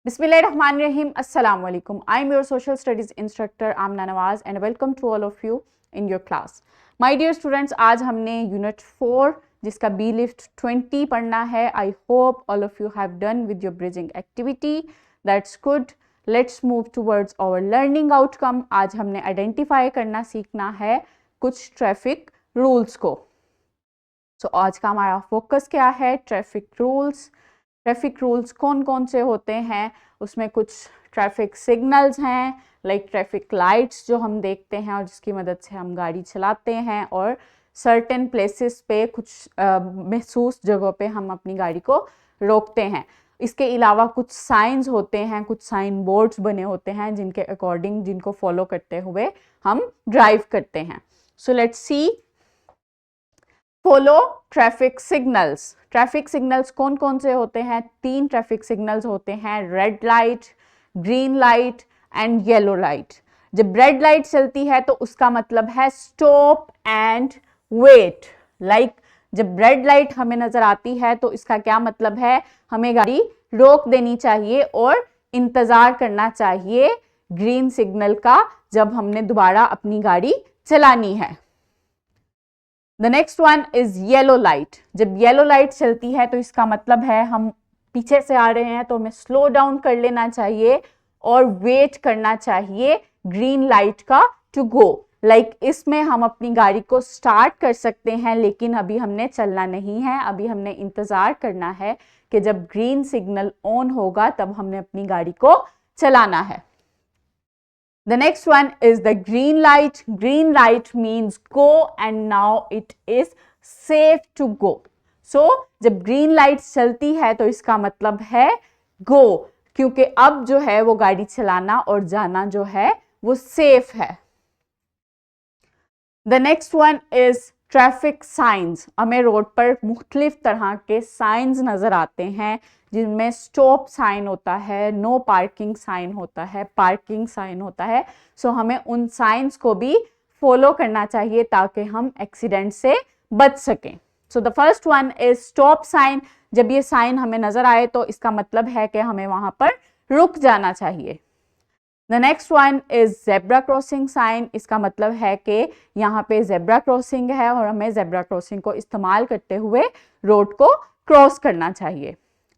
Bismillahirrahmanirrahim. Assalamu alaikum. I am your social studies instructor Amna Nawaz and welcome to all of you in your class. My dear students, आज हमने unit 4 जिसका B lift 20 पढ़ना है. I hope all of you have done with your bridging activity. That's good. Let's move towards our learning outcome. आज हमने identify करना सीखना है कुछ ट्रैफिक रूल्स को. So आज का हमारा फोकस क्या है? Traffic rules. ट्रैफिक रूल्स कौन कौन से होते हैं? उसमें कुछ ट्रैफिक सिग्नल्स हैं, लाइक ट्रैफिक लाइट्स जो हम देखते हैं और जिसकी मदद से हम गाड़ी चलाते हैं, और सर्टेन प्लेसेस पे कुछ महसूस जगहों पे हम अपनी गाड़ी को रोकते हैं. इसके अलावा कुछ साइंस होते हैं, कुछ साइन बोर्ड्स बने होते हैं जिनके अकॉर्डिंग, जिनको फॉलो करते हुए हम ड्राइव करते हैं. So let's see. Follow traffic signals. Traffic signals कौन कौन से होते हैं? 3 ट्रैफिक सिग्नल्स होते हैं, red light, green light and yellow light. जब रेड लाइट चलती है तो उसका मतलब है स्टॉप एंड वेट. लाइक जब रेड लाइट हमें नजर आती है तो इसका क्या मतलब है? हमें गाड़ी रोक देनी चाहिए और इंतजार करना चाहिए ग्रीन सिग्नल का जब हमने दोबारा अपनी गाड़ी चलानी है. The next one is yellow light. जब येलो लाइट चलती है तो इसका मतलब है हम पीछे से आ रहे हैं तो हमें स्लो डाउन कर लेना चाहिए और वेट करना चाहिए ग्रीन लाइट का टू गो. लाइक इसमें हम अपनी गाड़ी को स्टार्ट कर सकते हैं, लेकिन अभी हमने चलना नहीं है. अभी हमने इंतजार करना है कि जब ग्रीन सिग्नल ऑन होगा तब हमने अपनी गाड़ी को चलाना है. The next one is the green light. Green light means go and now it is safe to go. So जब green light चलती है तो इसका मतलब है go, क्योंकि अब जो है वो गाड़ी चलाना और जाना जो है वो सेफ है. The next one is traffic science. हमें रोड पर मुख्तलिफ तरह के साइंस नजर आते हैं, जिनमें स्टॉप साइन होता है, नो पार्किंग साइन होता है, पार्किंग साइन होता है. सो हमें उन साइंस को भी फॉलो करना चाहिए ताकि हम एक्सीडेंट से बच सकें. So the first one is stop sign. जब ये साइन हमें नजर आए तो इसका मतलब है कि हमें वहां पर रुक जाना चाहिए. The next one is zebra crossing sign. इसका मतलब है कि यहाँ पे जेब्रा क्रॉसिंग है और हमें जेब्रा क्रॉसिंग को इस्तेमाल करते हुए रोड को क्रॉस करना चाहिए.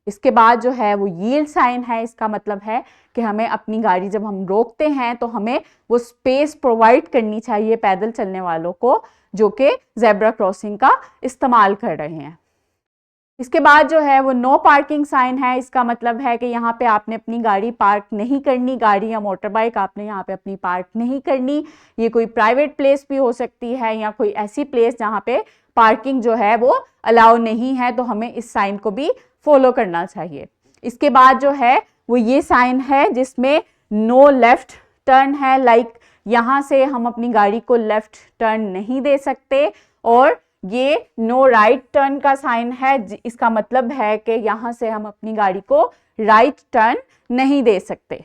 इसके बाद जो है वो यील्ड साइन है. इसका मतलब है कि हमें अपनी गाड़ी जब हम रोकते हैं तो हमें वो स्पेस प्रोवाइड करनी चाहिए पैदल चलने वालों को जो कि जेब्रा क्रॉसिंग का इस्तेमाल कर रहे हैं. इसके बाद जो है वो नो पार्किंग साइन है. इसका मतलब है कि यहाँ पे आपने अपनी गाड़ी पार्क नहीं करनी, गाड़ी या मोटर बाइक आपने यहाँ पे अपनी पार्क नहीं करनी. ये कोई प्राइवेट प्लेस भी हो सकती है या कोई ऐसी प्लेस जहाँ पे पार्किंग जो है वो अलाउ नहीं है, तो हमें इस साइन को भी फॉलो करना चाहिए. इसके बाद जो है वो ये साइन है जिसमें नो लेफ्ट टर्न है. लाइक यहाँ से हम अपनी गाड़ी को लेफ्ट टर्न नहीं दे सकते, और ये नो राइट टर्न का साइन है. इसका मतलब है कि यहाँ से हम अपनी गाड़ी को राइट टर्न नहीं दे सकते.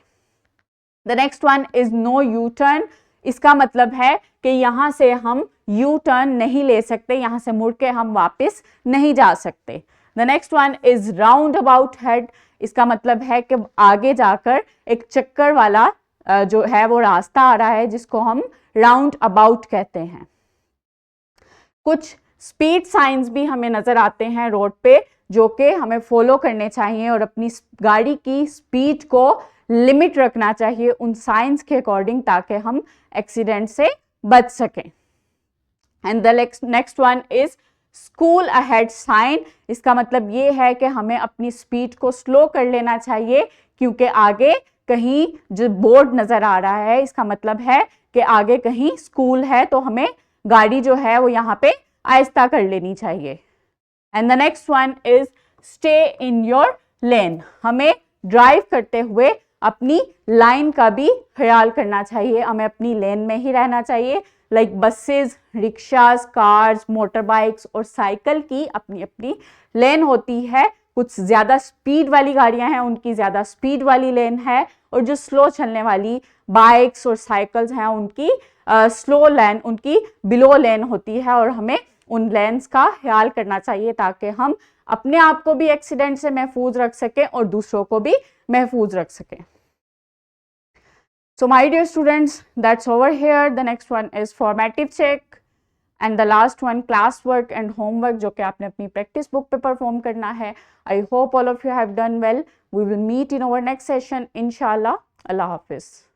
The next one is no U turn. इसका मतलब है कि यहाँ से हम यू टर्न नहीं ले सकते, यहाँ से मुड़ के हम वापस नहीं जा सकते. The next one is round about head. इसका मतलब है कि आगे जाकर एक चक्कर वाला जो है वो रास्ता आ रहा है जिसको हम राउंड अबाउट कहते हैं. कुछ स्पीड साइंस भी हमें नजर आते हैं रोड पे जो कि हमें फॉलो करने चाहिए और अपनी गाड़ी की स्पीड को लिमिट रखना चाहिए उन साइंस के अकॉर्डिंग, ताकि हम एक्सीडेंट से बच सकें. And the next one is school ahead sign. इसका मतलब ये है कि हमें अपनी स्पीड को स्लो कर लेना चाहिए क्योंकि आगे कहीं जो बोर्ड नजर आ रहा है इसका मतलब है कि आगे कहीं स्कूल है, तो हमें गाड़ी जो है वो यहाँ पे आहिस्ता कर लेनी चाहिए. And the next one is stay in your lane. हमें ड्राइव करते हुए अपनी लाइन का भी ख्याल करना चाहिए, हमें अपनी लेन में ही रहना चाहिए. Like buses, rickshaws, cars, motor bikes और साइकिल की अपनी अपनी लेन होती है. कुछ ज़्यादा स्पीड वाली गाड़ियां हैं, उनकी ज़्यादा स्पीड वाली लेन है, और जो स्लो चलने वाली बाइक्स और साइकिल्स हैं उनकी स्लो लेन, उनकी बिलो लेन होती है, और हमें उन लेन्स का ख्याल करना चाहिए ताकि हम अपने आप को भी एक्सीडेंट से महफूज रख सकें और दूसरों को भी महफूज रख सकें। So my dear students, that's over here. The next one is formative check and the last one class work and homework जो कि आपने अपनी practice book पे perform करना है. I hope all of you have done well. We will meet in our next session, inshallah. Allah Hafiz.